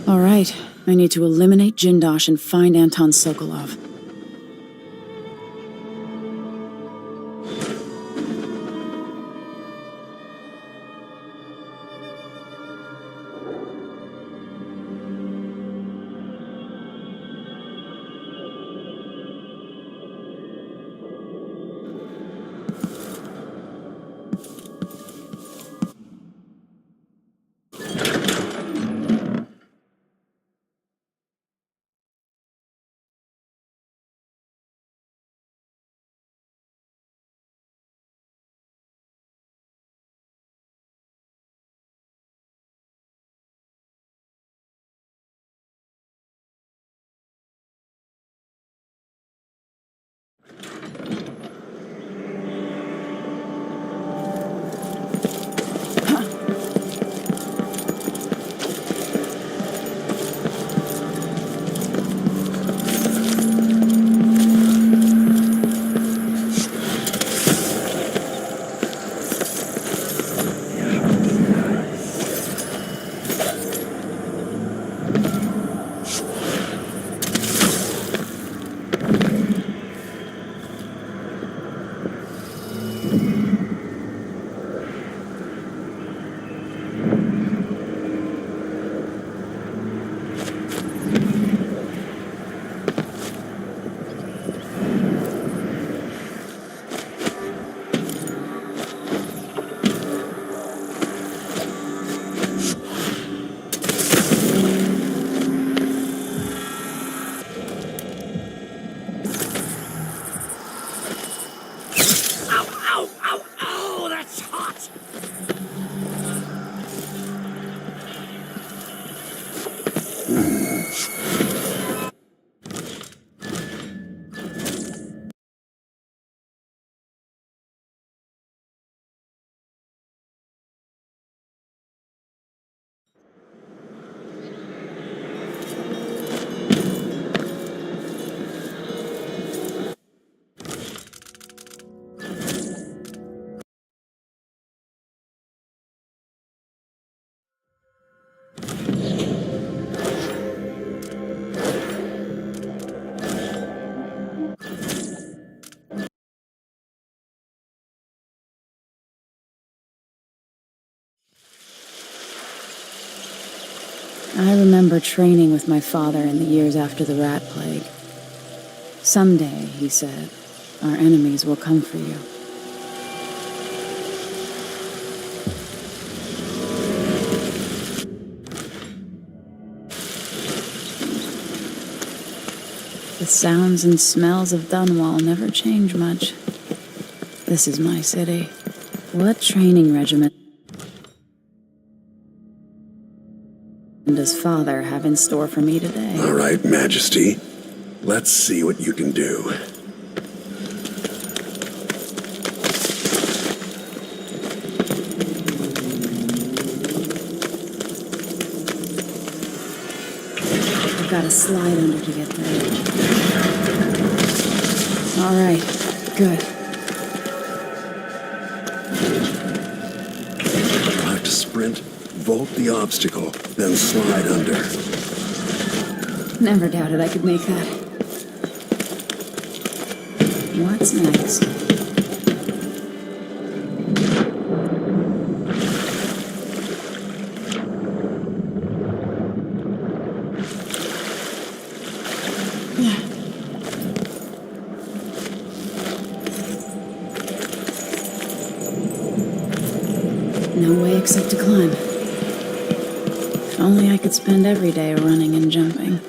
All right, I need to eliminate Jindosh and find Anton Sokolov. I remember training with my father in the years after the rat plague. Someday, he said, our enemies will come for you. The sounds and smells of Dunwall never change much. This is my city. What training regiment does Father have in store for me today? All right, Majesty. Let's see what you can do. I've got to slide under to get there. All right, good. Start to sprint, vault the obstacle, then slide under. Never doubted I could make that. What's next? No way except to climb. If only I could spend every day running and jumping.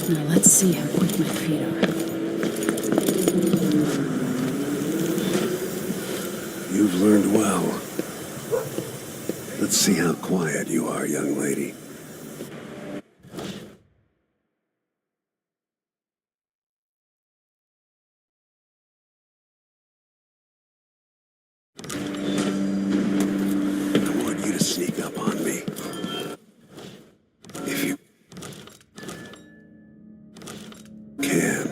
Now let's see how quick my feet are. You've learned well. Let's see how quiet you are, young lady. I want you to sneak up on me. If you can.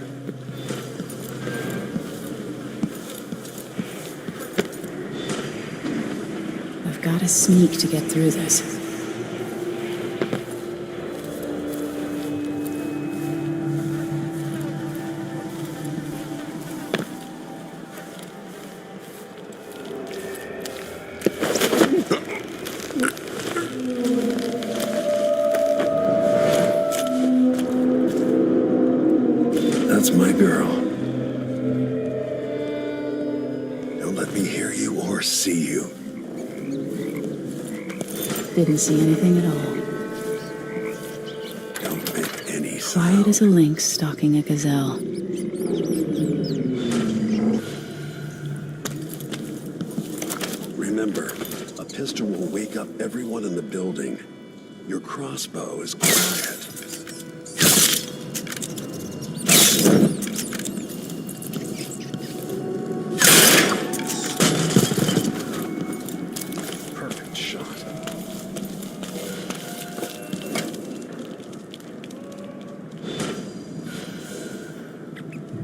I've got to sneak to get through this. That's my girl. Don't let me hear you or see you. Didn't see anything at all. Don't make any sound. Quiet as a lynx stalking a gazelle. Remember, a pistol will wake up everyone in the building. Your crossbow is quiet. Perfect shot.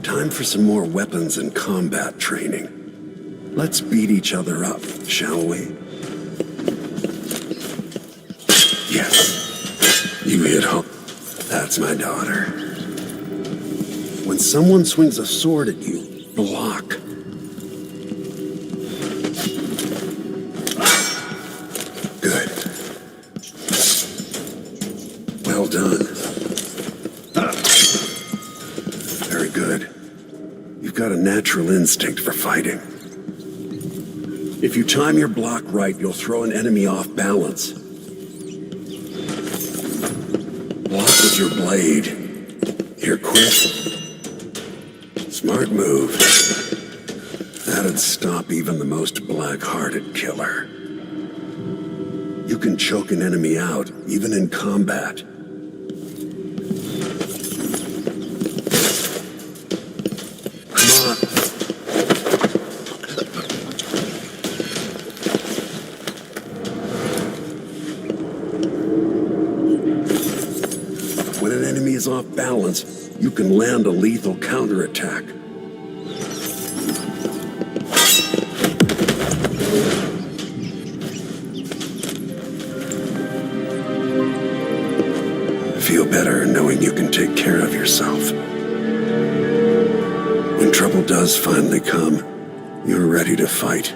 Time for some more weapons and combat training. Let's beat each other up, shall we? Yes, you hit home. That's my daughter. When someone swings a sword at you, block. Good. Well done. Very good. You've got a natural instinct for fighting. If you time your block right, you'll throw an enemy off balance. Block with your blade. Hear quick? Smart move. That'd stop even the most black-hearted killer. You can choke an enemy out, even in combat. Come on. When an enemy is off balance, you can land a lethal counterattack. Feel better knowing you can take care of yourself. When trouble does finally come, you're ready to fight.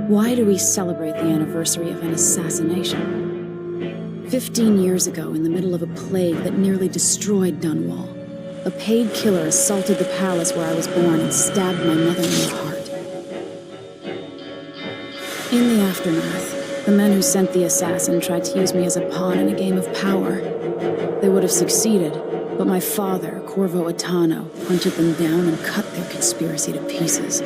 Why do we celebrate the anniversary of an assassination? 15 years ago, in the middle of a plague that nearly destroyed Dunwall, a paid killer assaulted the palace where I was born and stabbed my mother in the heart. In the aftermath, the men who sent the assassin tried to use me as a pawn in a game of power. They would have succeeded, but my father, Corvo Atano, hunted them down and cut their conspiracy to pieces.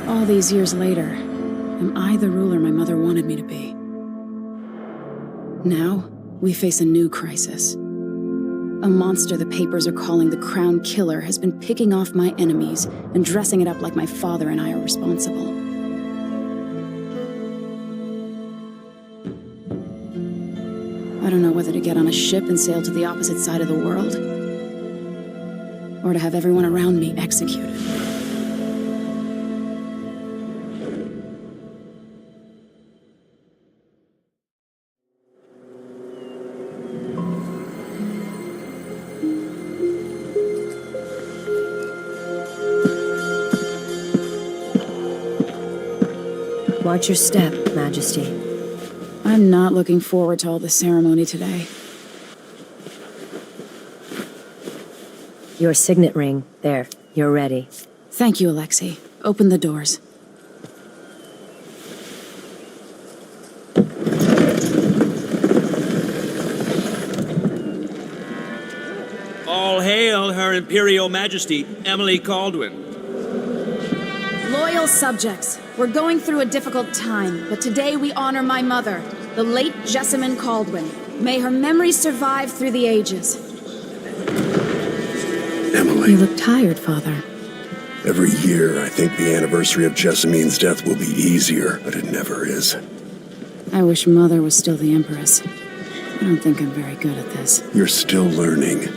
All these years later, am I the ruler my mother wanted me to be? Now, we face a new crisis. A monster the papers are calling the Crown Killer has been picking off my enemies and dressing it up like my father and I are responsible. I don't know whether to get on a ship and sail to the opposite side of the world, or to have everyone around me executed. Watch your step, Majesty. I'm not looking forward to all the ceremony today. Your signet ring. There, you're ready. Thank you, Alexei. Open the doors. All hail Her Imperial Majesty, Emily Caldwin. Loyal subjects, we're going through a difficult time, but today we honor my mother, the late Jessamine Caldwin. May her memory survive through the ages. Emily, You look tired, Father. every year I think the anniversary of Jessamine's death will be easier, but it never is. I wish Mother was still the Empress. I don't think I'm very good at this. You're still learning.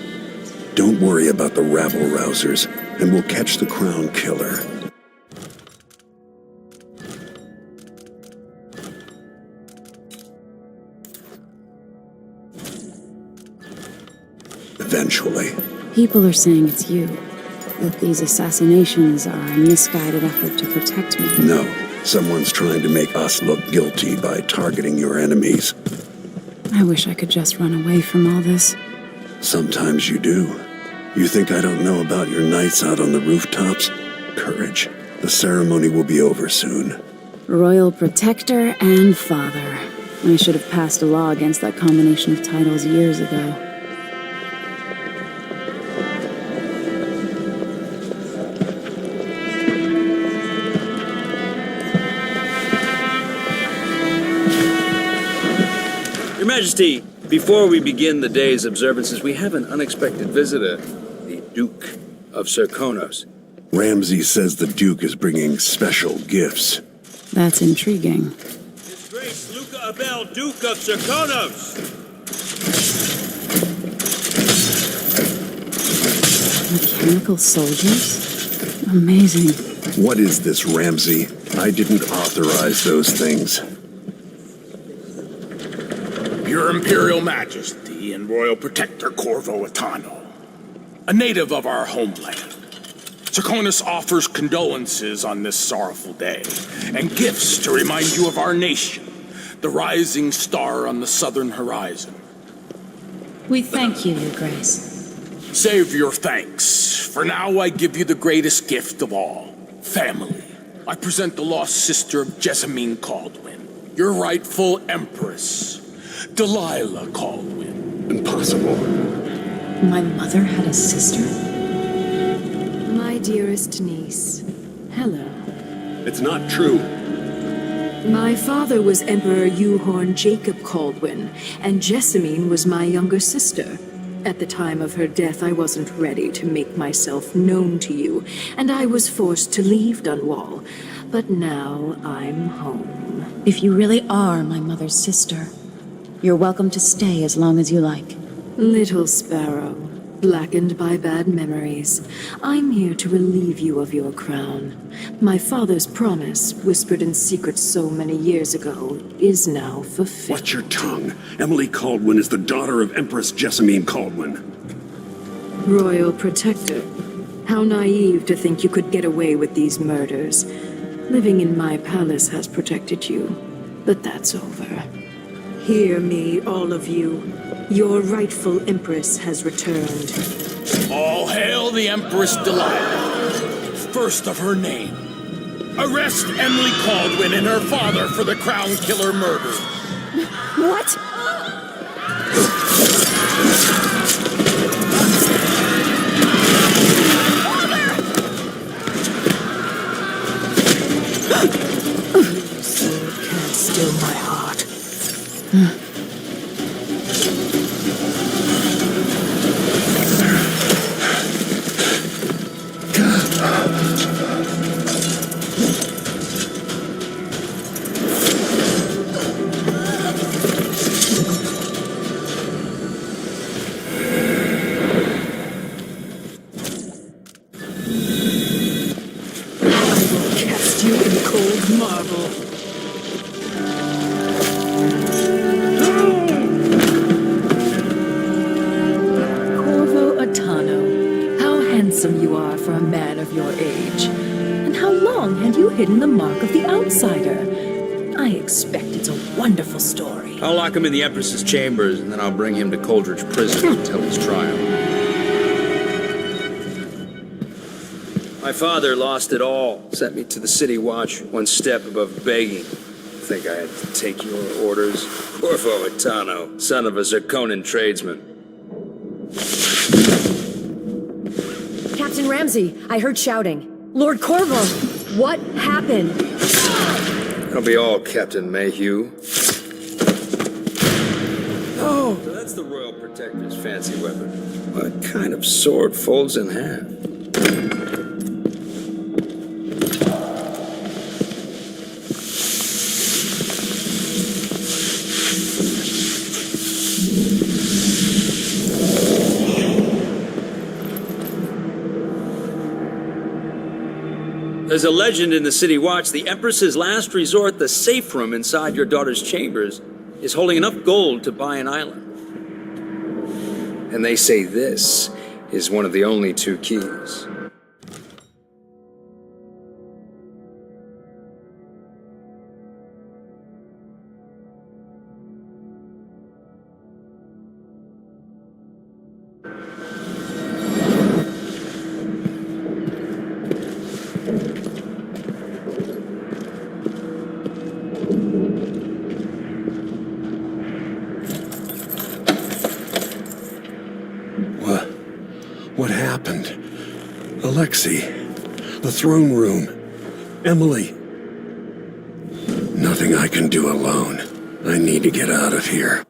Don't worry about the rabble-rousers, and we'll catch the crown killer. Eventually. People are saying it's you, that these assassinations are a misguided effort to protect me. No, someone's trying to make us look guilty by targeting your enemies. I wish I could just run away from all this. Sometimes you do. You think I don't know about your nights out on the rooftops? Courage. The ceremony will be over soon. Royal Protector and Father. I should have passed a law against that combination of titles years ago. Your Majesty, before we begin the day's observances, we have an unexpected visitor, the Duke of Serkonos. Ramsay says the Duke is bringing special gifts. That's intriguing. His Grace Luca Abel, Duke of Serkonos! Mechanical soldiers? Amazing. What is this, Ramsay? I didn't authorize those things. Your Imperial Majesty and Royal Protector Corvo Atano, a native of our homeland. Serkonos offers condolences on this sorrowful day, and gifts to remind you of our nation, the rising star on the southern horizon. We thank you, Your Grace. Save your thanks, for now I give you the greatest gift of all, family. I present the lost sister of Jessamine Caldwin, your rightful Empress, Delilah Caldwin. Impossible. My mother had a sister? My dearest niece, hello. It's not true. My father was Emperor Euhorn Jacob Caldwin, and Jessamine was my younger sister. At the time of her death, I wasn't ready to make myself known to you, and I was forced to leave Dunwall. But now I'm home. If you really are my mother's sister, you're welcome to stay as long as you like. Little sparrow, blackened by bad memories, I'm here to relieve you of your crown. My father's promise, whispered in secret so many years ago, is now fulfilled. Watch your tongue. Emily Caldwin is the daughter of Empress Jessamine Caldwin. Royal Protector, how naive to think you could get away with these murders. Living in my palace has protected you, but that's over. Hear me, all of you. Your rightful Empress has returned. All hail the Empress Delilah, first of her name. Arrest Emily Caldwin and her father for the Crown Killer murder. What? Can't still my heart. old marvel. Corvo Atano, how handsome you are for a man of your age. And how long had you hidden the mark of the outsider? I expect it's a wonderful story. I'll lock him in the Empress's chambers, and then I'll bring him to Coldridge Prison until his trial. My father lost it all. Sent me to the City Watch, one step above begging. Think I had to take your orders? Corvo Atano, son of a Zirconan tradesman. Captain Ramsey, I heard shouting. Lord Corvo, what happened? That'll be all, Captain Mayhew. Oh, so that's the Royal Protector's fancy weapon. What kind of sword folds in half? There's a legend in the City Watch, the Empress's last resort, the safe room inside your daughter's chambers, is holding enough gold to buy an island. And they say this is one of the only two keys. What happened? Alexei, the throne room, Emily. Nothing I can do alone. I need to get out of here.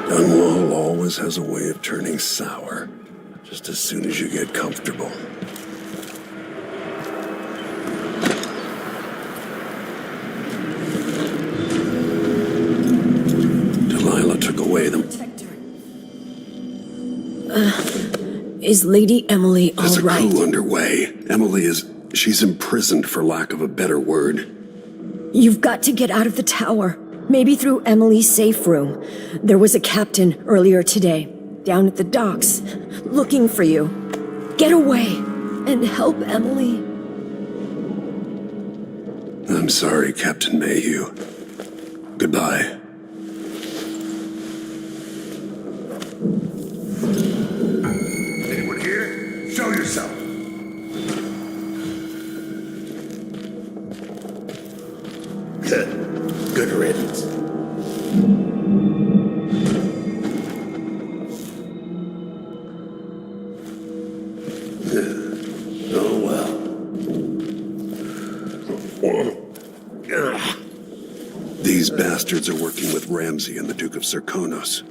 Dunwall always has a way of turning sour, just as soon as you get comfortable. Delilah took away the... Is Lady Emily all There's a right? coup underway. She's imprisoned for lack of a better word. You've got to get out of the tower. Maybe through Emily's safe room. There was a captain earlier today, down at the docks, looking for you. Get away and help Emily. I'm sorry, Captain Mayhew. Goodbye. bastards are working with Ramsay and the Duke of Serkonos.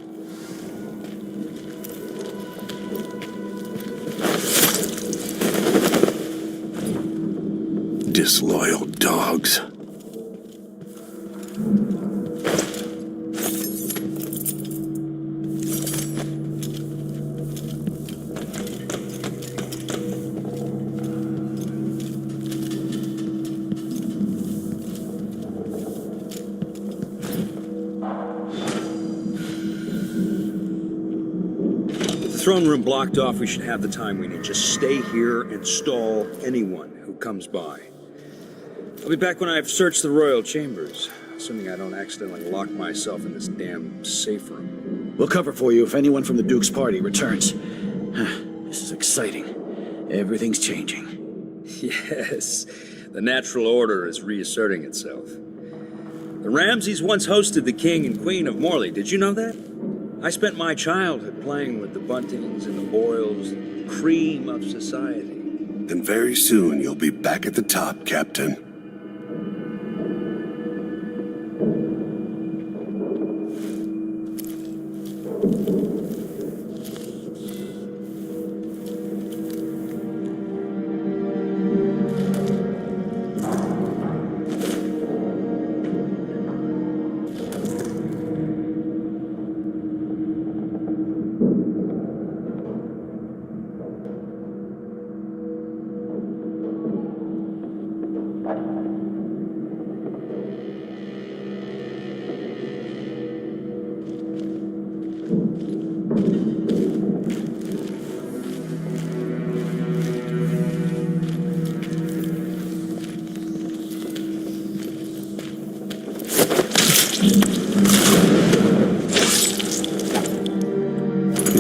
Disloyal dogs. Throne room blocked off, we should have the time we need. Just stay here and stall anyone who comes by. I'll be back when I've searched the royal chambers, assuming I don't accidentally lock myself in this damn safe room. We'll cover for you if anyone from the Duke's party returns. This is exciting. Everything's changing. Yes, the natural order is reasserting itself. The Ramsays once hosted the king and queen of Morley. Did you know that? I spent my childhood playing with the Buntings and the Boyles, the cream of society. And very soon you'll be back at the top, Captain.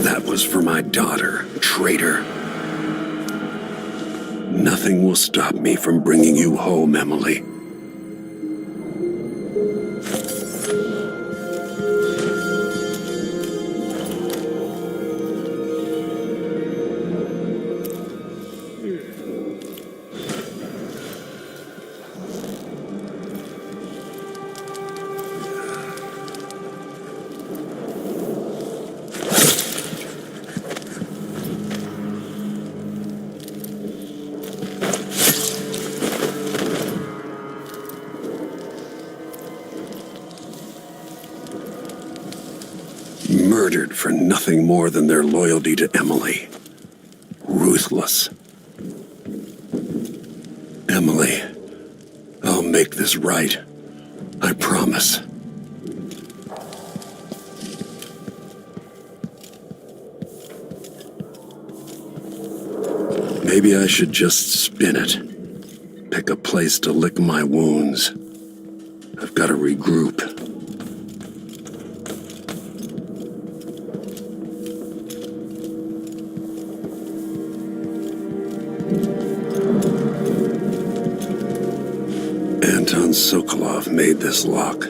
That was for my daughter, traitor. Nothing will stop me from bringing you home, Emily. Murdered for nothing more than their loyalty to Emily. Ruthless. Emily, I'll make this right. I promise. Maybe I should just spin it. Pick a place to lick my wounds. I've got to regroup. Anton Sokolov made this lock.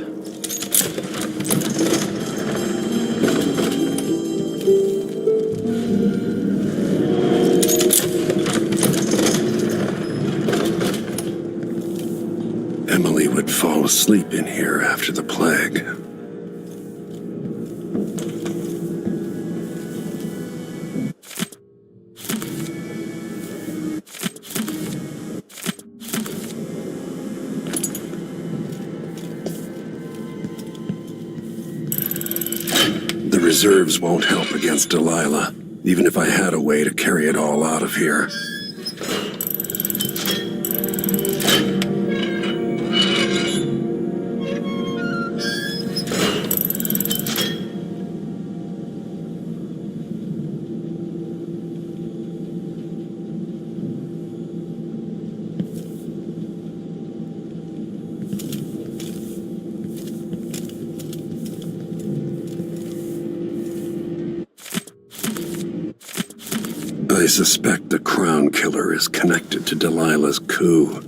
Emily would fall asleep in here after the plague. The reserves won't help against Delilah, even if I had a way to carry it all out of here. I suspect the Crown Killer is connected to Delilah's coup.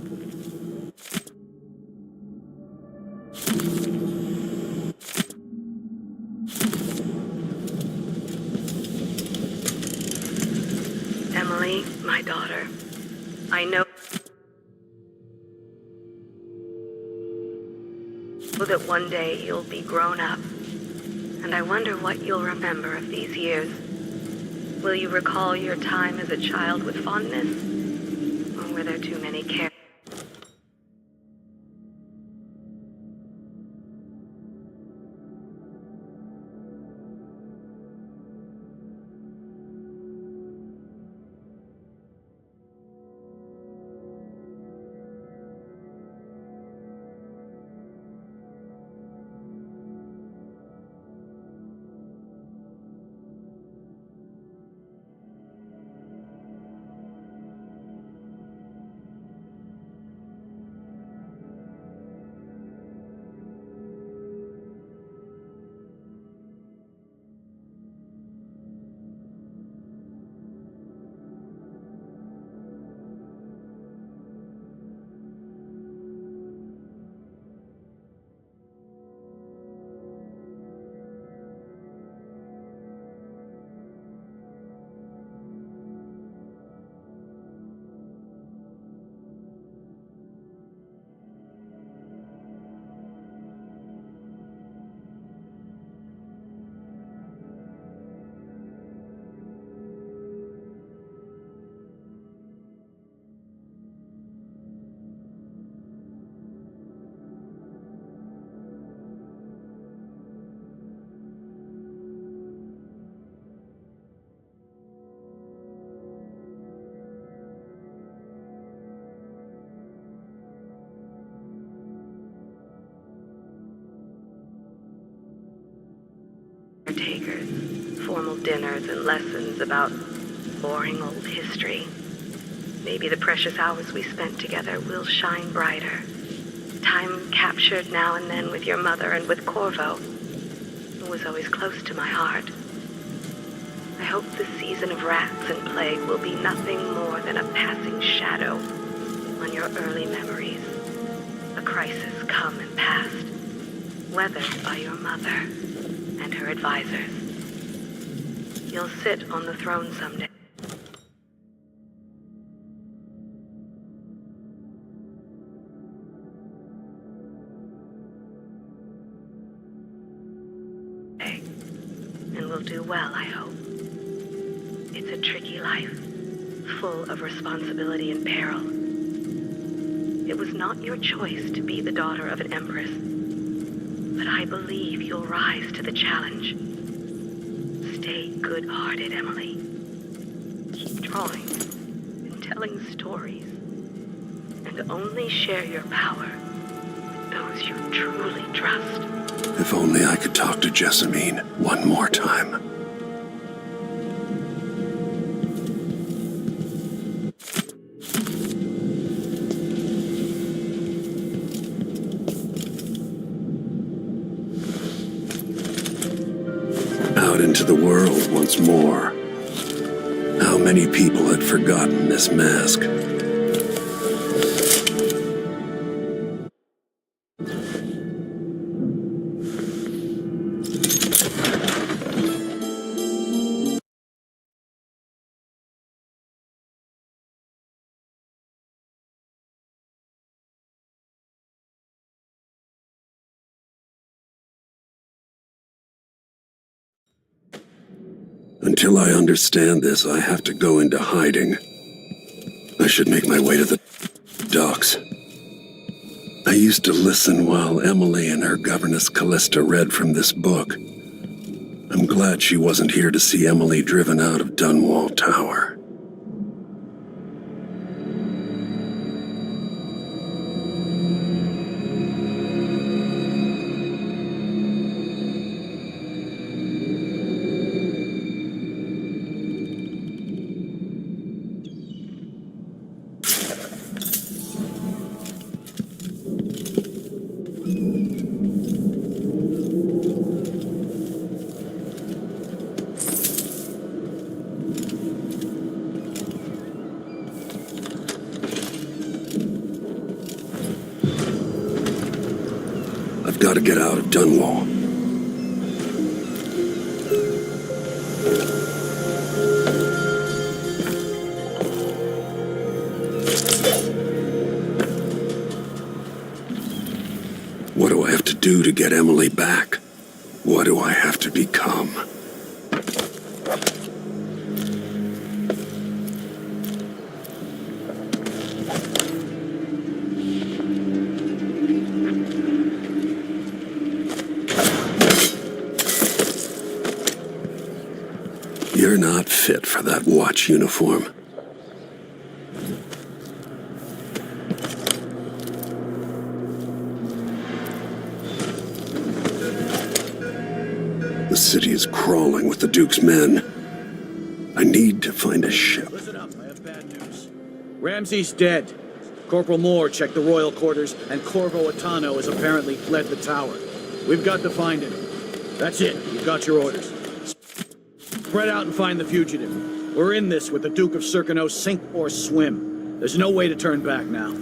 Emily, my daughter, I know that one day you'll be grown up. And I wonder what you'll remember of these years. Will you recall your time as a child with fondness? Or were there too many cares? Takers, formal dinners and lessons about boring old history. Maybe the precious hours we spent together will shine brighter. Time captured now and then with your mother and with Corvo, who was always close to my heart. I hope the season of rats and plague will be nothing more than a passing shadow on your early memories. A crisis come and passed, weathered by your mother and her advisors. You'll sit on the throne someday. And will do well, I hope. It's a tricky life, full of responsibility and peril. It was not your choice to be the daughter of an empress, but I believe you'll rise to the challenge. Stay good-hearted, Emily. Keep drawing and telling stories, and only share your power with those you truly trust. If only I could talk to Jessamine one more time. Out into the world once more. How many people had forgotten this mask? Until I understand this, I have to go into hiding. I should make my way to the docks. I used to listen while Emily and her governess Callista read from this book. I'm glad she wasn't here to see Emily driven out of Dunwall Tower. I've got to get out of Dunwall. What do I have to do to get Emily back? What do I have to become? You're not fit for that watch uniform. The city is crawling with the Duke's men. I need to find a ship. Listen up, I have bad news. Ramsey's dead. Corporal Moore checked the royal quarters, and Corvo Atano has apparently fled the tower. We've got to find him. That's it. You've got your orders. Spread out and find the fugitive. We're in this with the Duke of Circano, sink or swim. There's no way to turn back now.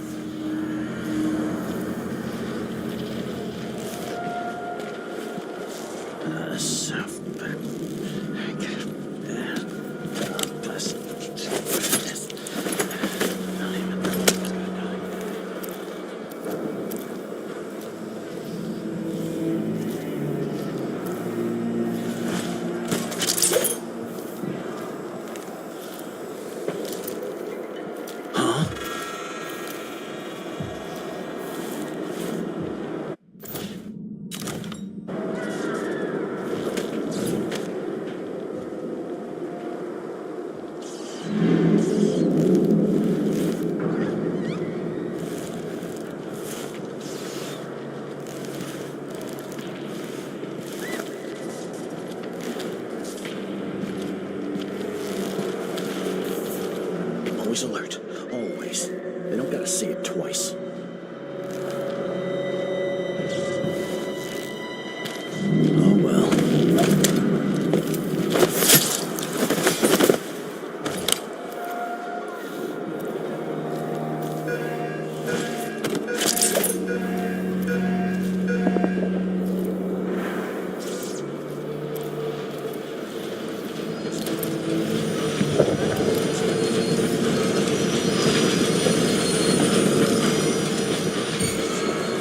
Always alert. Always. They don't gotta see it twice. Oh well.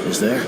Is there?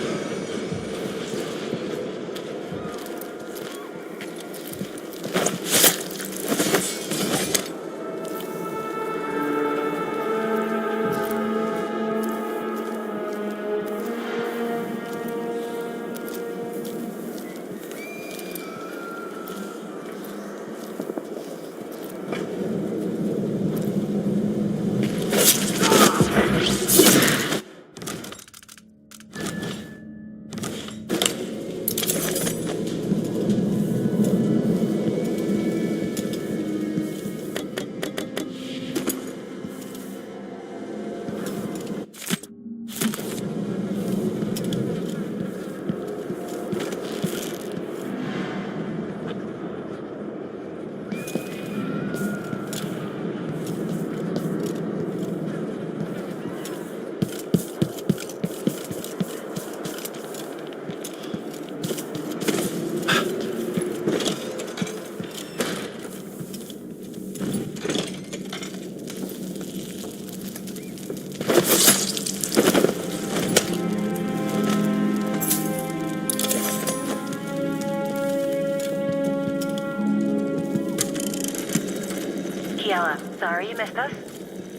Sorry you missed us.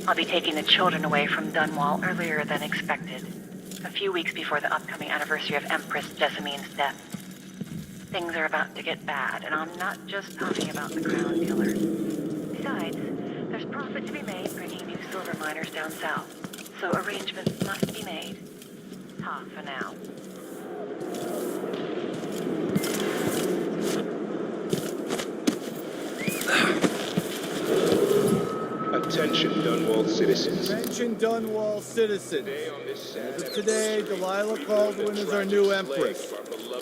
I'll be taking the children away from Dunwall earlier than expected. A few weeks before the upcoming anniversary of Empress Jessamine's death. Things are about to get bad, and I'm not just talking about the Crown Killer. Besides, there's profit to be made bringing new silver miners down south. So arrangements must be made. Ta for now. Attention, Dunwall citizens. Attention, Dunwall citizens. As of today, Delilah Caldwin is our new Empress.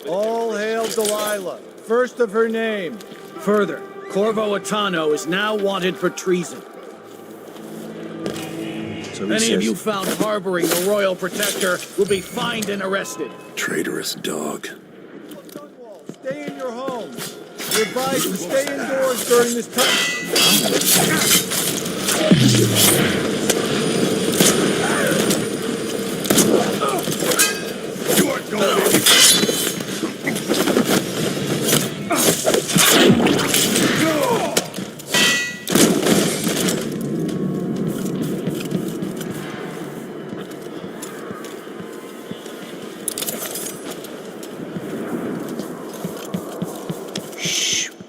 All hail Delilah, first of her name. Further, Corvo Atano is now wanted for treason. So Any of you found harboring the Royal Protector will be fined and arrested. Traitorous dog. Dunwall, stay in your homes. You're advised to stay indoors during this time. You aren't going anywhere.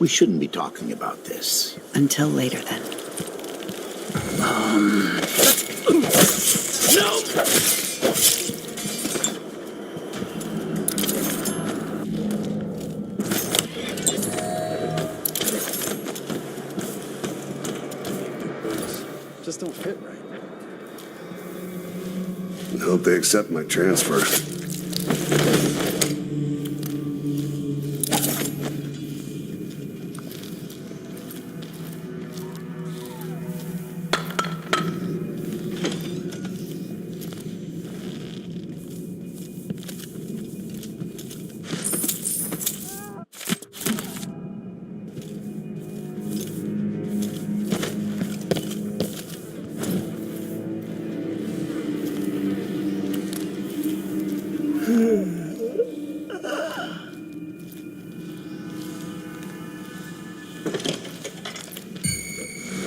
shouldn't be talking about this. Until later, then. Just don't fit right. I hope they accept my transfer.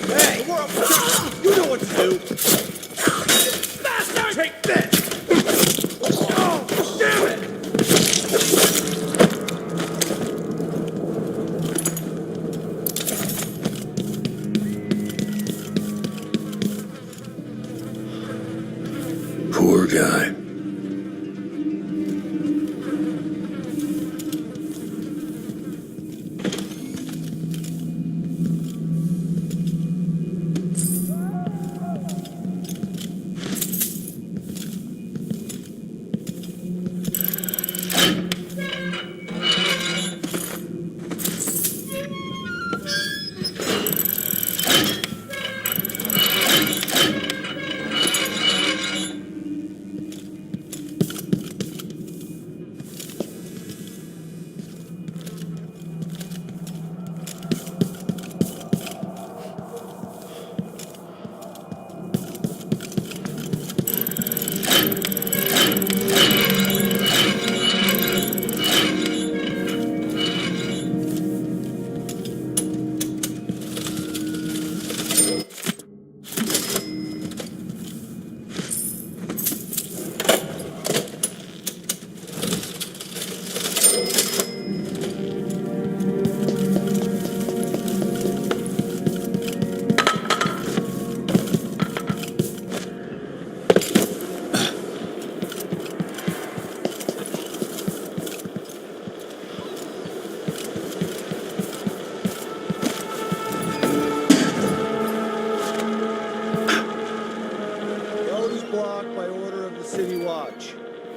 Hey! You know what to do! Bastard! Take this! Oh, damn it! Poor guy.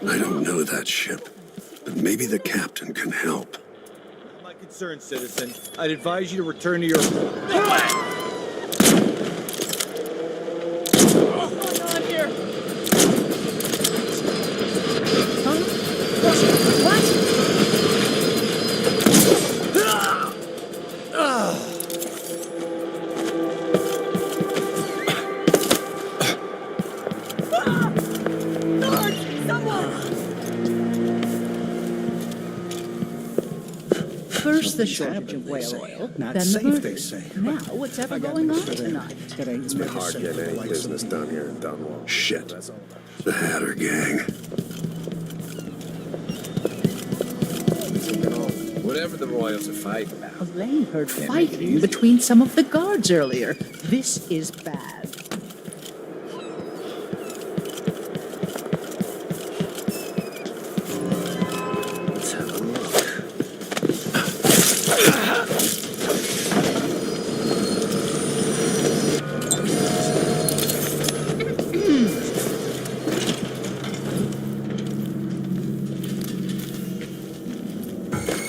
I don't know that ship, but maybe the captain can help. Not my concern, citizen. I'd advise you to return to your... What's going on here? Huh? What? First the shortage of whale oil, Not then the safe, murders. they say. Now what's ever going on tonight? It's been hard getting any business done here in Dunwall. Shit. The Hatter gang. Whatever the Royals are fighting about. Elaine heard fighting between some of the guards earlier. This is bad. Let's have a look.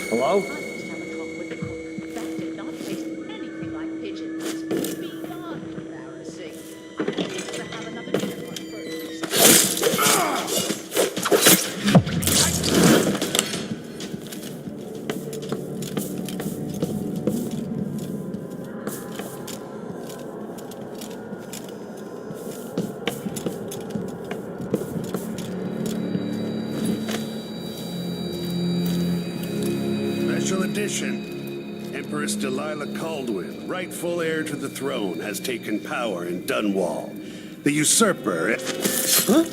Hello? That did not taste anything like pigeons. Beyond embarrassing. I need to have another dinner one first. Special edition. Empress Delilah Caldwin, rightful heir to the throne, has taken power in Dunwall. The usurper... Huh?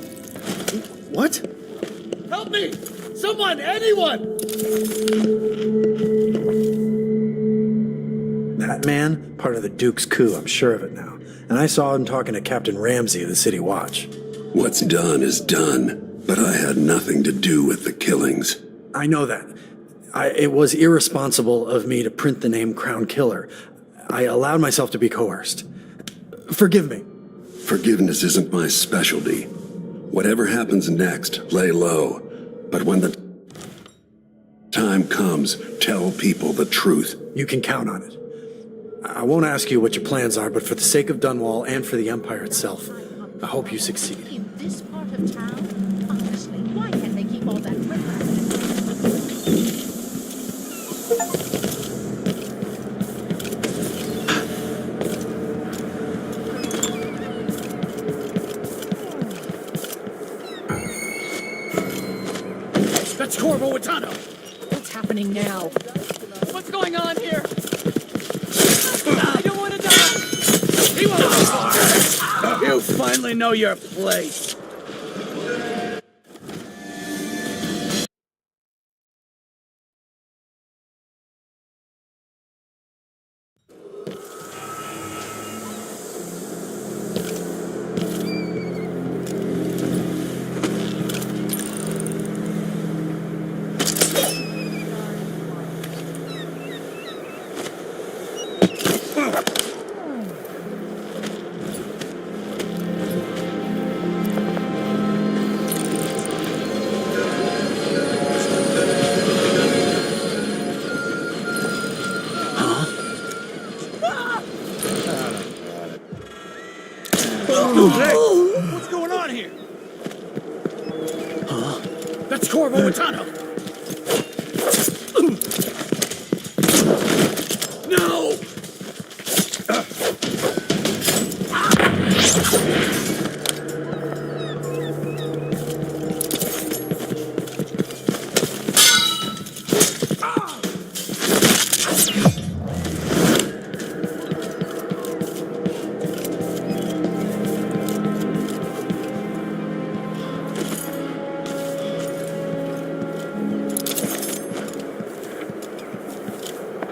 What? Help me! Someone! Anyone! That man, part of the Duke's coup, I'm sure of it now. And I saw him talking to Captain Ramsey of the City Watch. What's done is done, but I had nothing to do with the killings. I know that. It was irresponsible of me to print the name Crown Killer. I allowed myself to be coerced. Forgive me. Forgiveness isn't my specialty. Whatever happens next, lay low. But when the time comes, tell people the truth. You can count on it. I won't ask you what your plans are, but for the sake of Dunwall and for the Empire itself, I hope you succeed. In this part of town? Honestly, why can't they keep all that riffraff? That's Corvo Atano! What's happening now? What's going on here? I don't want to die! He won't be far! You finally know your place. What's going on here? That's Corvo Atano! No!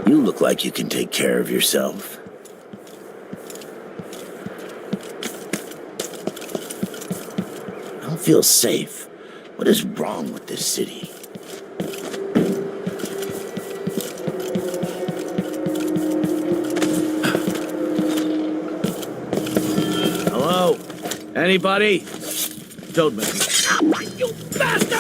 You look like you can take care of yourself. I don't feel safe. What is wrong with this city? Hello? Anybody? Toad man. You bastard!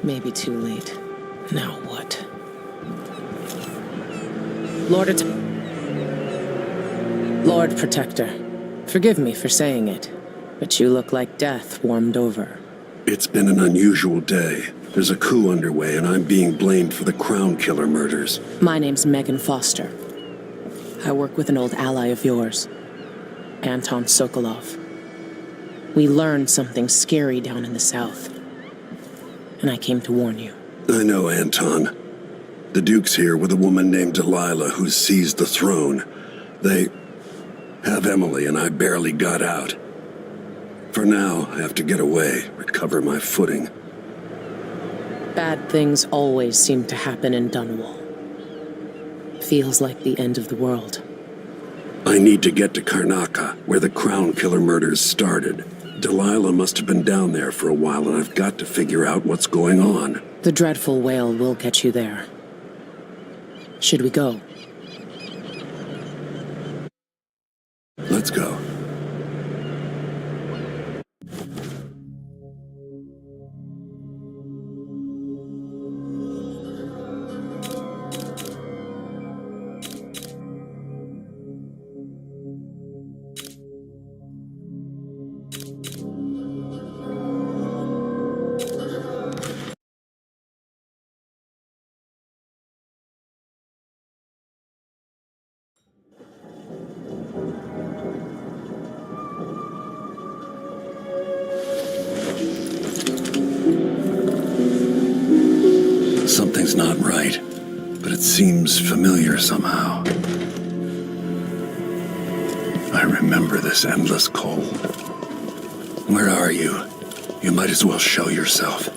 Maybe too late. Now what? Lord Protector, forgive me for saying it, but you look like death warmed over. It's been an unusual day. There's a coup underway, and I'm being blamed for the Crown Killer murders. My name's Megan Foster. I work with an old ally of yours, Anton Sokolov. We learned something scary down in the south, and I came to warn you. I know Anton. The Duke's here with a woman named Delilah who's seized the throne. They have Emily, and I barely got out. For now, I have to get away, recover my footing. Bad things always seem to happen in Dunwall. Feels like the end of the world. I need to get to Karnaca, where the Crown Killer murders started. Delilah must have been down there for a while, and I've got to figure out what's going on. The dreadful whale will get you there. Should we go? Let's go. not right, but it seems familiar somehow. I remember this endless cold. Where are you? You might as well show yourself.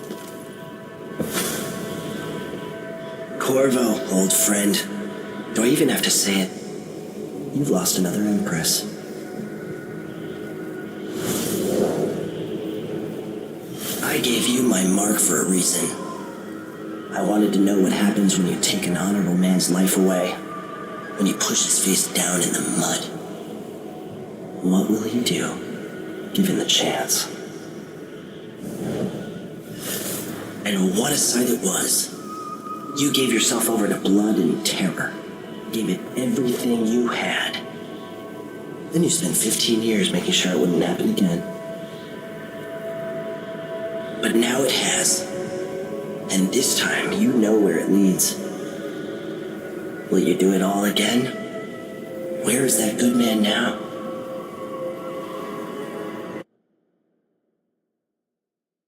Corvo, old friend. Do I even have to say it? You've lost another Empress. I gave you my mark for a reason. I wanted to know what happens when you take an honorable man's life away, when you push his face down in the mud. What will you do, given the chance? And what a sight it was. You gave yourself over to blood and terror. Gave it everything you had. Then you spent 15 years making sure it wouldn't happen again. But now it has. And this time, you know where it leads. Will you do it all again? Where is that good man now?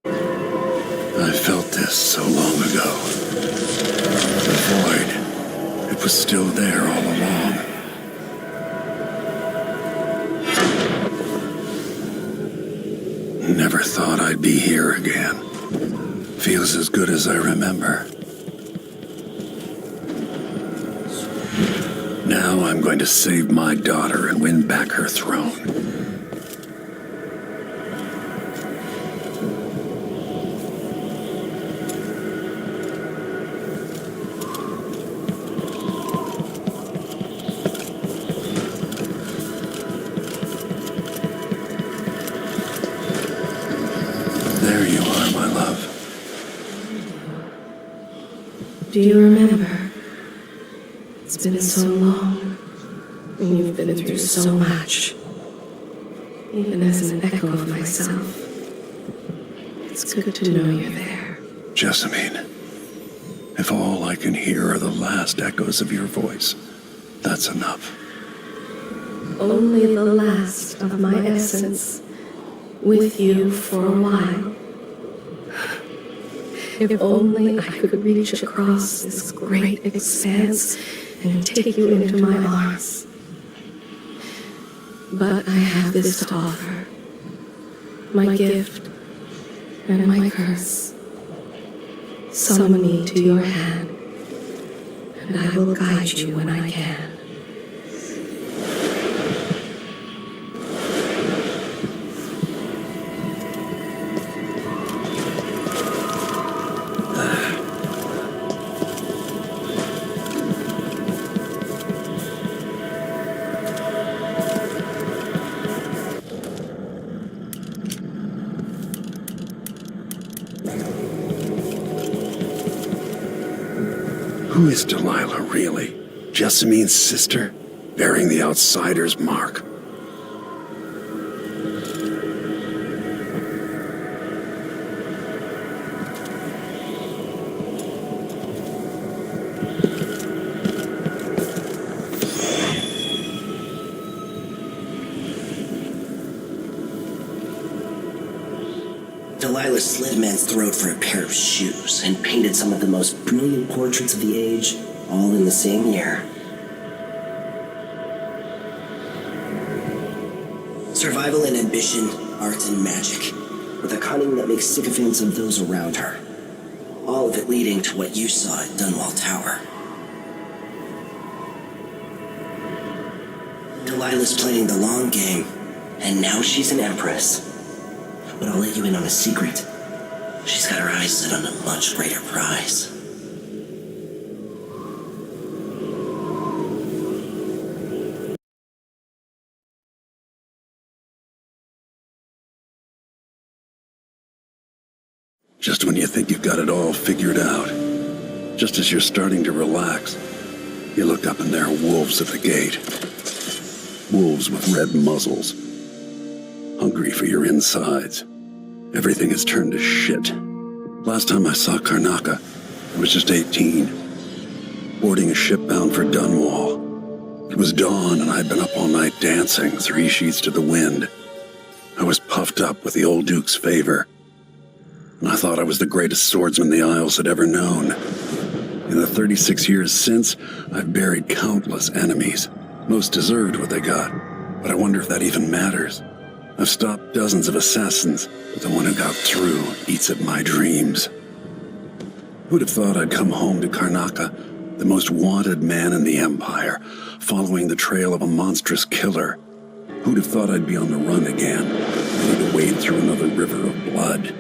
I felt this so long ago. The void. It was still there all along. Never thought I'd be here again. Feels as good as I remember. Now I'm going to save my daughter and win back her throne. There you are, my love. Do you remember? It's been so long, and you've been through so much. Even as an echo of myself, it's good to know you're there. Jessamine, if all I can hear are the last echoes of your voice, that's enough. Only the last of my essence, with you for a while. If only I could reach across this great expanse and take you into my arms. But I have this to offer. My gift and my curse. Summon me to your hand, and I will guide you when I can. Who is Delilah, really? Jessamine's sister, bearing the outsider's mark. Delilah slit a man's throat for a pair of shoes and painted some of the most brilliant portraits of the age, all in the same year. Survival and ambition, art and magic, with a cunning that makes sycophants of those around her. All of it leading to what you saw at Dunwall Tower. Delilah's playing the long game, and now she's an empress. But I'll let you in on a secret. She's got her eyes set on a much greater prize. Just when you think you've got it all figured out, just as you're starting to relax, you look up and there are wolves at the gate. Wolves with red muzzles, hungry for your insides. Everything has turned to shit. Last time I saw Karnaka, I was just 18, boarding a ship bound for Dunwall. It was dawn and I'd been up all night dancing, 3 sheets to the wind. I was puffed up with the old Duke's favor, and I thought I was the greatest swordsman the Isles had ever known. In the 36 years since, I've buried countless enemies. Most deserved what they got, but I wonder if that even matters. I've stopped dozens of assassins, but the one who got through eats at my dreams. Who'd have thought I'd come home to Karnaca, the most wanted man in the Empire, following the trail of a monstrous killer? Who'd have thought I'd be on the run again, ready to wade through another river of blood?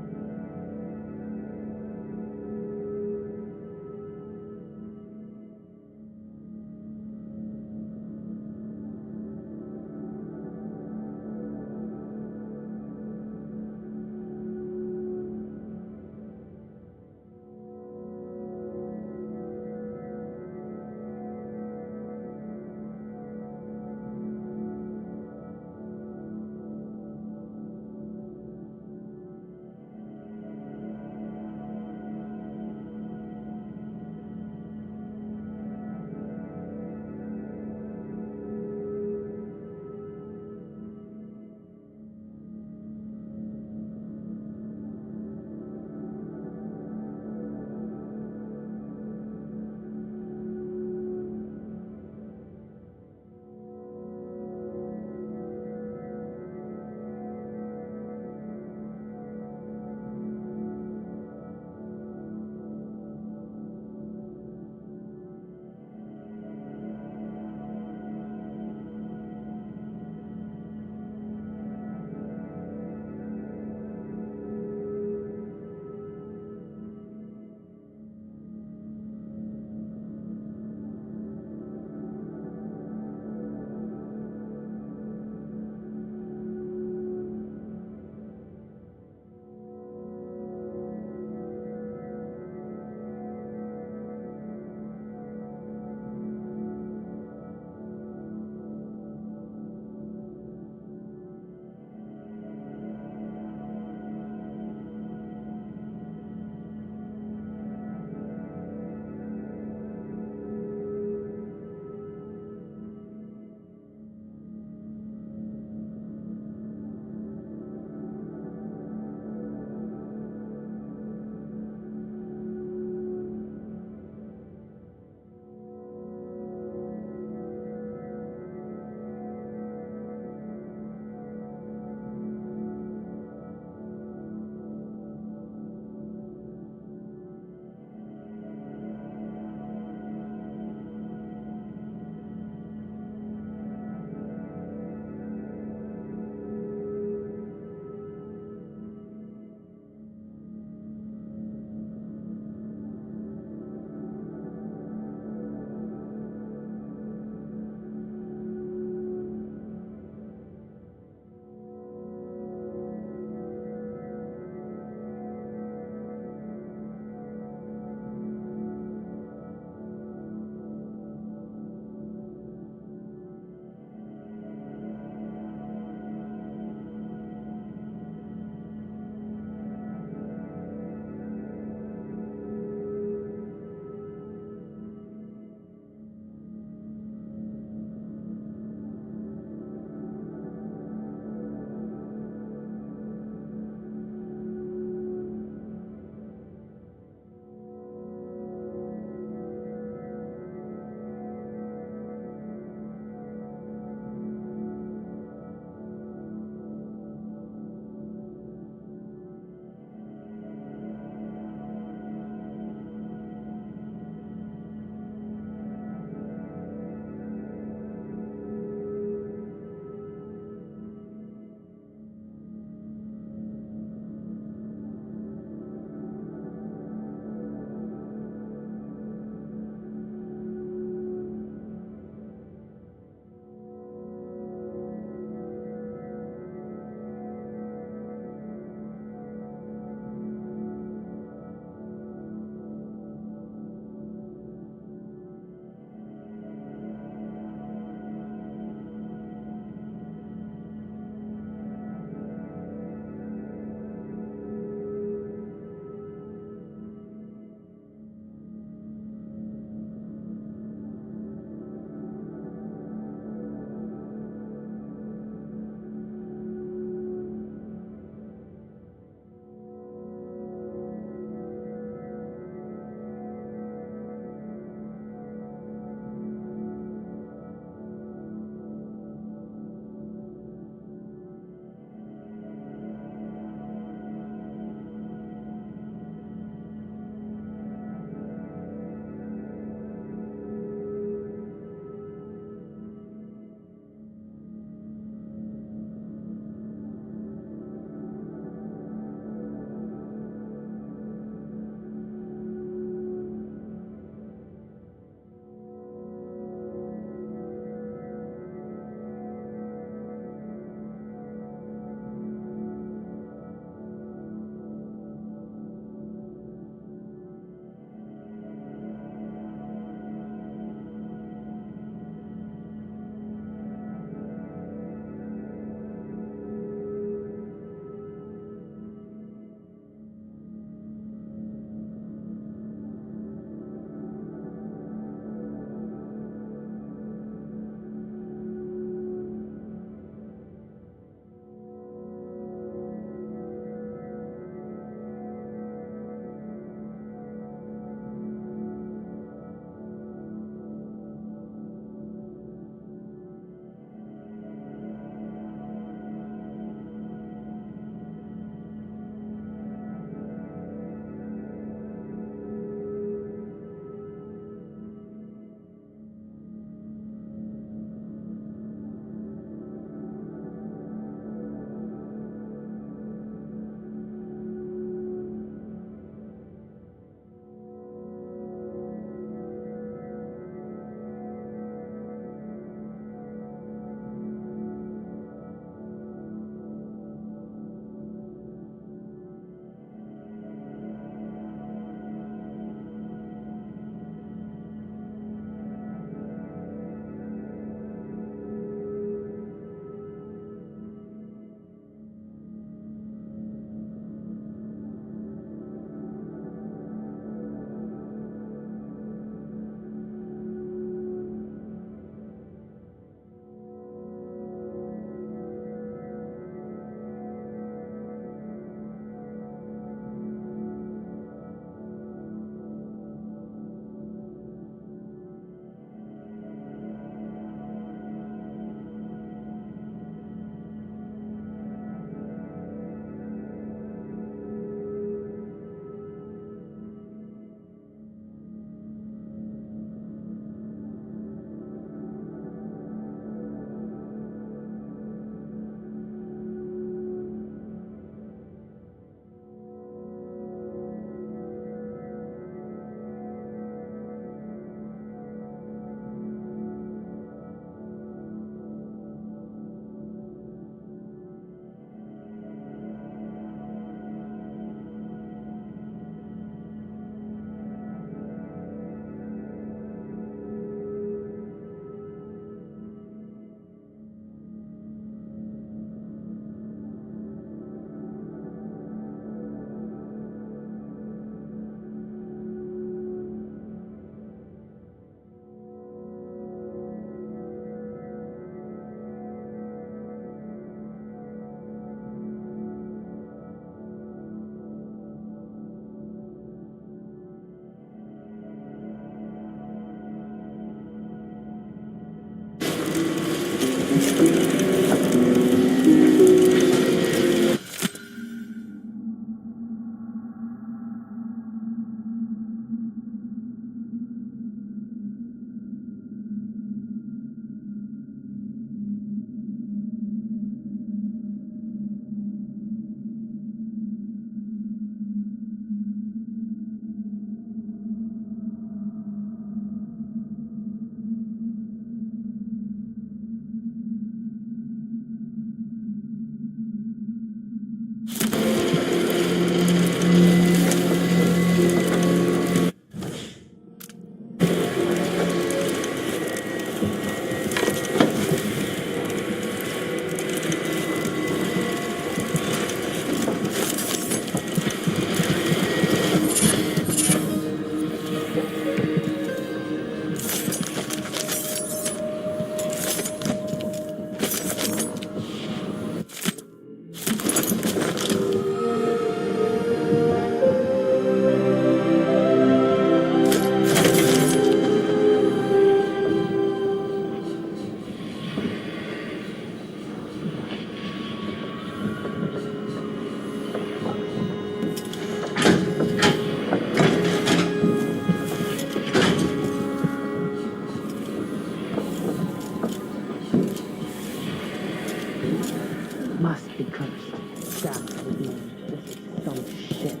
must be cursed. That would mean this is some shit.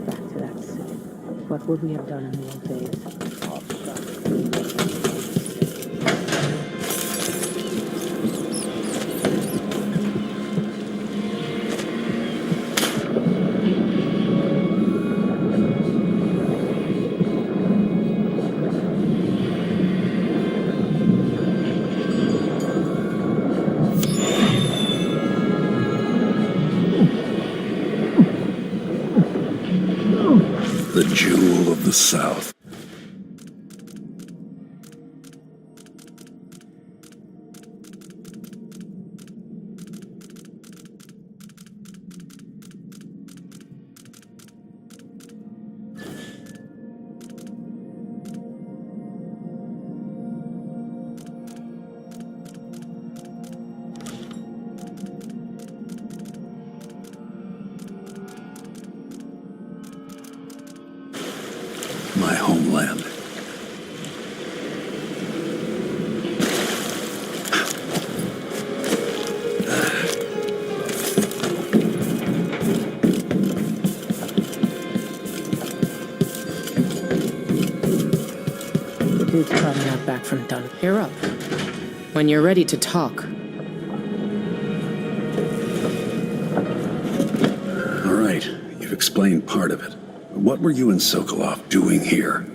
Back to that city. What would we have done in the old days? The jewel of the South. My homeland. The Duke's probably not back from Dun. You're up. When you're ready to talk. All right, you've explained part of it. What were you and Sokolov doing here?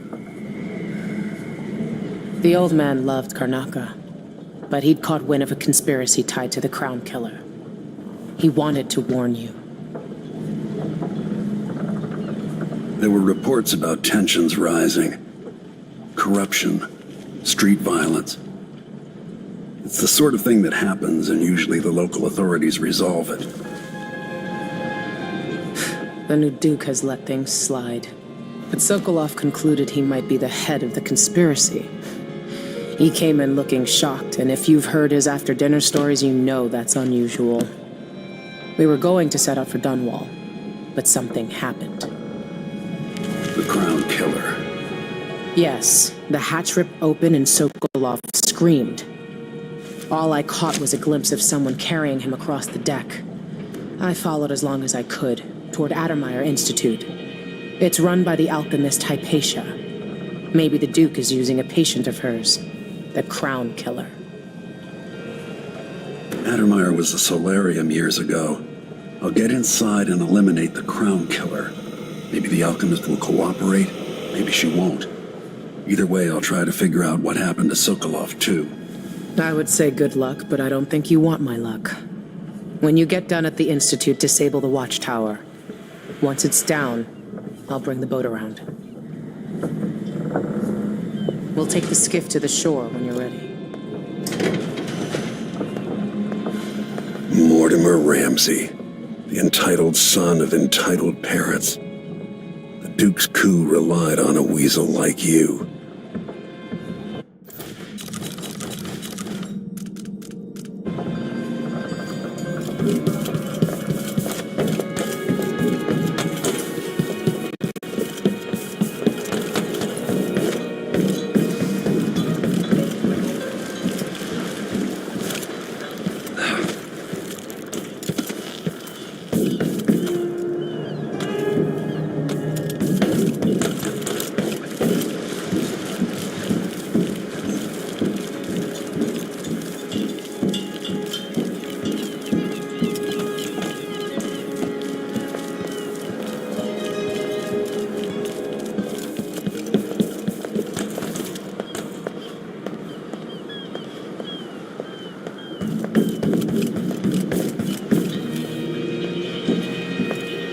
The old man loved Karnaca, but he'd caught wind of a conspiracy tied to the Crown Killer. He wanted to warn you. There were reports about tensions rising. Corruption, street violence. It's the sort of thing that happens, and usually the local authorities resolve it. The new Duke has let things slide. But Sokolov concluded he might be the head of the conspiracy. He came in looking shocked, and if you've heard his after-dinner stories, you know that's unusual. We were going to set out for Dunwall, but something happened. The Crown Killer. Yes, the hatch ripped open and Sokolov screamed. All I caught was a glimpse of someone carrying him across the deck. I followed as long as I could, toward Addermeyer Institute. It's run by the alchemist Hypatia. Maybe the Duke is using a patient of hers, the Crown Killer. Addermeyer was a solarium years ago. I'll get inside and eliminate the Crown Killer. Maybe the alchemist will cooperate, maybe she won't. Either way, I'll try to figure out what happened to Sokolov, too. I would say good luck, but I don't think you want my luck. When you get done at the Institute, disable the watchtower. Once it's down, I'll bring the boat around. We'll take the skiff to the shore when you're ready. Mortimer Ramsey, the entitled son of entitled parents. The Duke's coup relied on a weasel like you.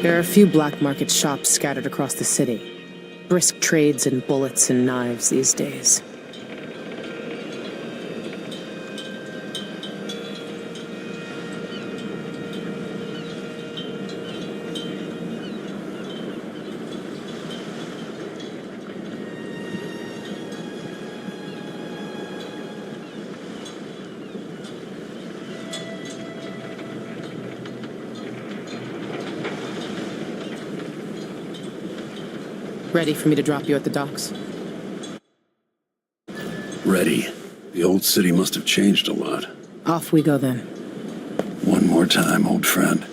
There are a few black market shops scattered across the city. Brisk trades in bullets and knives these days. Ready for me to drop you at the docks? Ready. The old city must have changed a lot. Off we go then. One more time, old friend.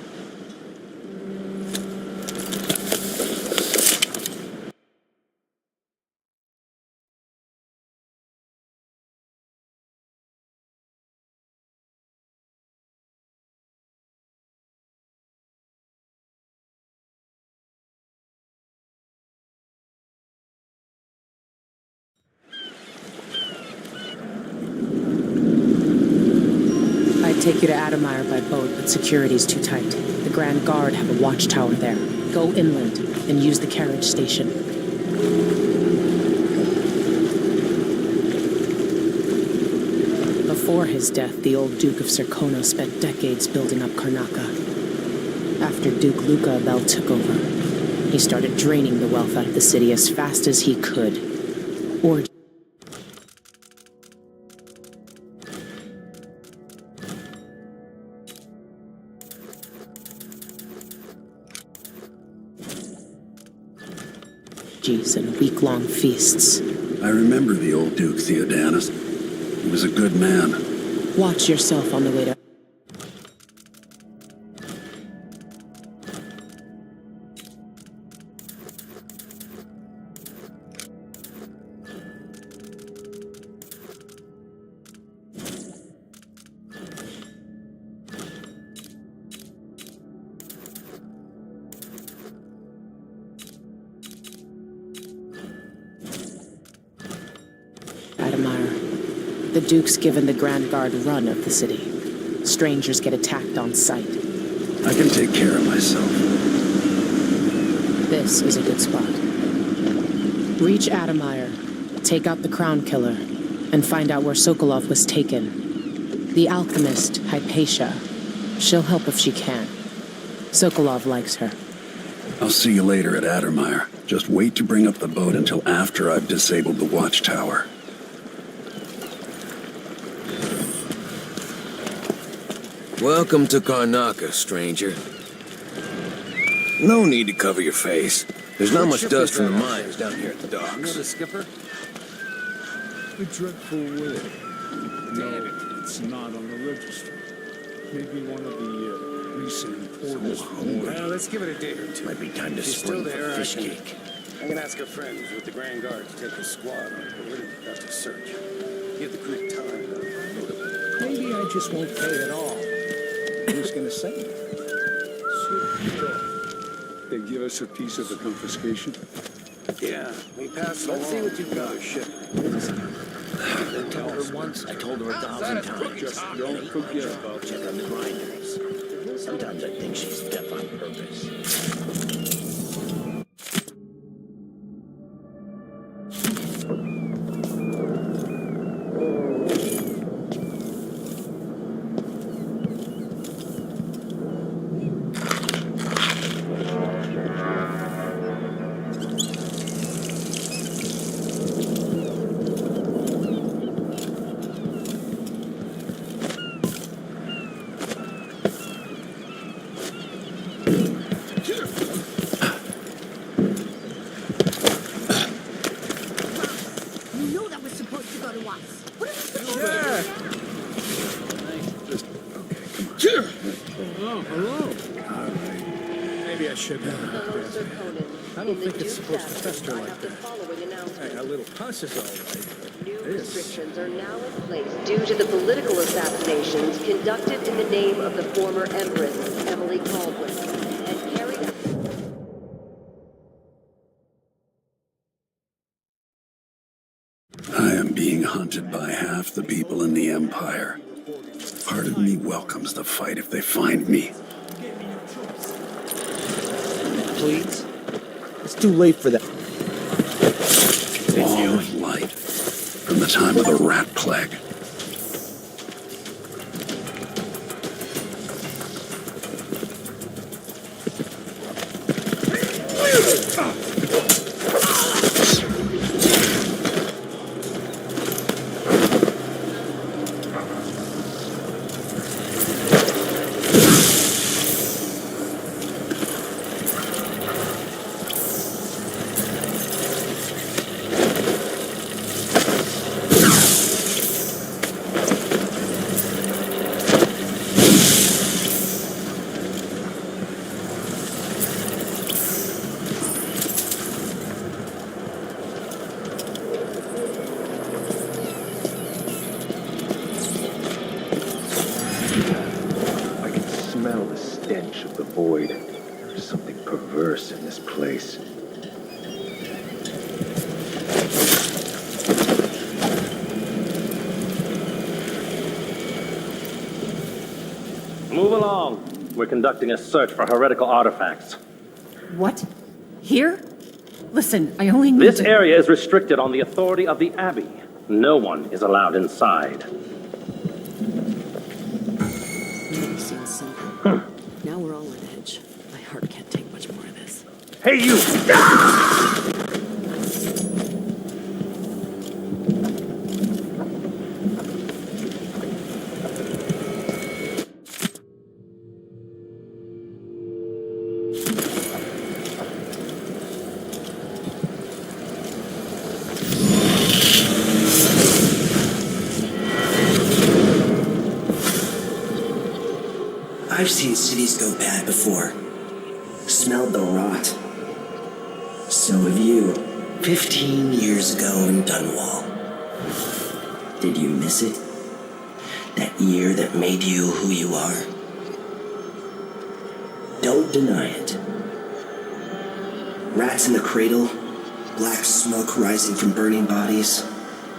I'd take you to Adamire by boat, but security's too tight. The Grand Guard have a watchtower there. Go inland and use the carriage station. Before his death, the old Duke of Serkona spent decades building up Karnaca. After Duke Luca Abel took over, he started draining the wealth out of the city as fast as he could. Or and week-long feasts. I remember the old Duke Theodanis. He was a good man. Watch yourself on the way to... The Duke's given the Grand Guard run of the city. Strangers get attacked on sight. I can take care of myself. This is a good spot. Reach Adamire, take out the Crown Killer, and find out where Sokolov was taken. The alchemist, Hypatia. She'll help if she can. Sokolov likes her. I'll see you later at Adamire. Just wait to bring up the boat until after I've disabled the watchtower. Welcome to Karnaca, stranger. No need to cover your face. There's not much dust from the mines down here at the docks. You know the skipper? A dreadful way. No, it's not on the register. Maybe one of the recent importers. Well, let's give it a day or two. Might be time to If you're spring still for there, fish cake. I can ask our friends with the Grand Guard to take the squad on a perimeter search. Give the crew time. Maybe I just won't pay at all. Who's gonna say it? They give us a piece of the confiscation? Yeah, we pass. Let's see what you've got. Ship. Didn't tell her once, I told her 1,000 times. Just don't forget about Check on the grinders. Sometimes I think she's deaf on purpose. I don't think it's supposed to fester like that. Hey, a little pus is all right. New restrictions are now in place due to the political assassinations conducted in the name of the former Empress, Emily Caldwin, and carried out. I am being hunted by half the people in the Empire. Part of me welcomes the fight if they find me. Please? It's too late for that. Wall of light. From the time of the rat plague. stench of the void. There's something perverse in this place. Move along. We're conducting a search for heretical artifacts. What? Here? Listen, I only need This to... area is restricted on the authority of the Abbey. No one is allowed inside. Never seen something. Now we're all on edge. My heart can't take much more of this. Hey, you! I've seen cities go bad before. Smelled the rot. So have you. 15 years ago in Dunwall. Did you miss it? That year that made you who you are? Don't deny it. Rats in the cradle, black smoke rising from burning bodies,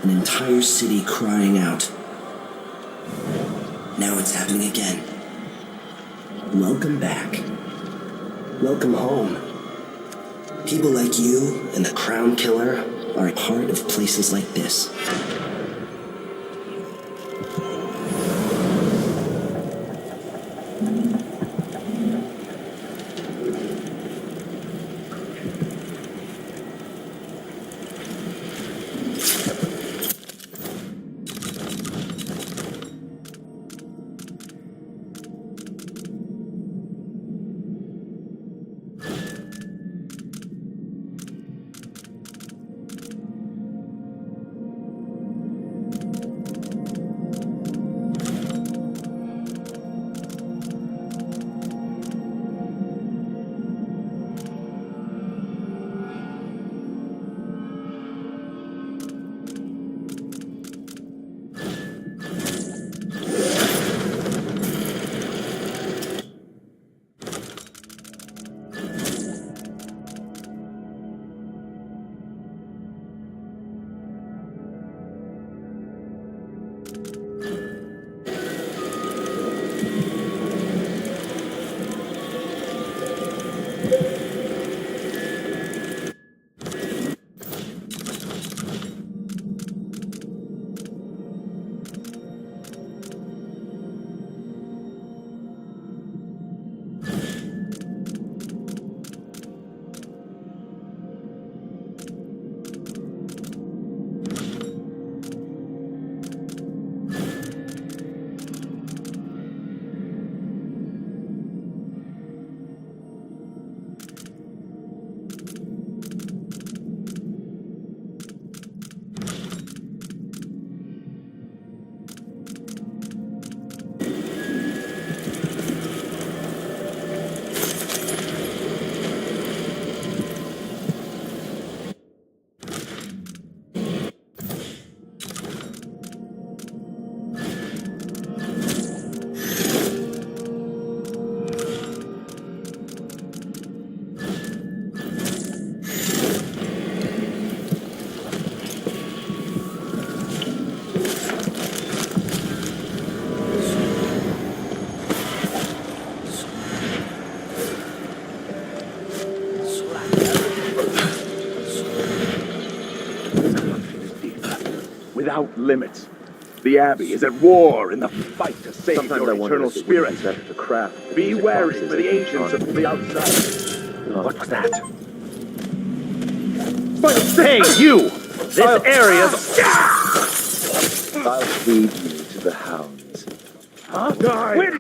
an entire city crying out. Now it's happening again. Welcome back. Welcome home. People like you and the Crown Killer are a part of places like this. Without limits. The Abbey is at war in the fight to save your eternal spirits. Be wary for the ancients of the outside. What was that? Say, you! This area's... I'll feed you to the hounds. Huh? Die!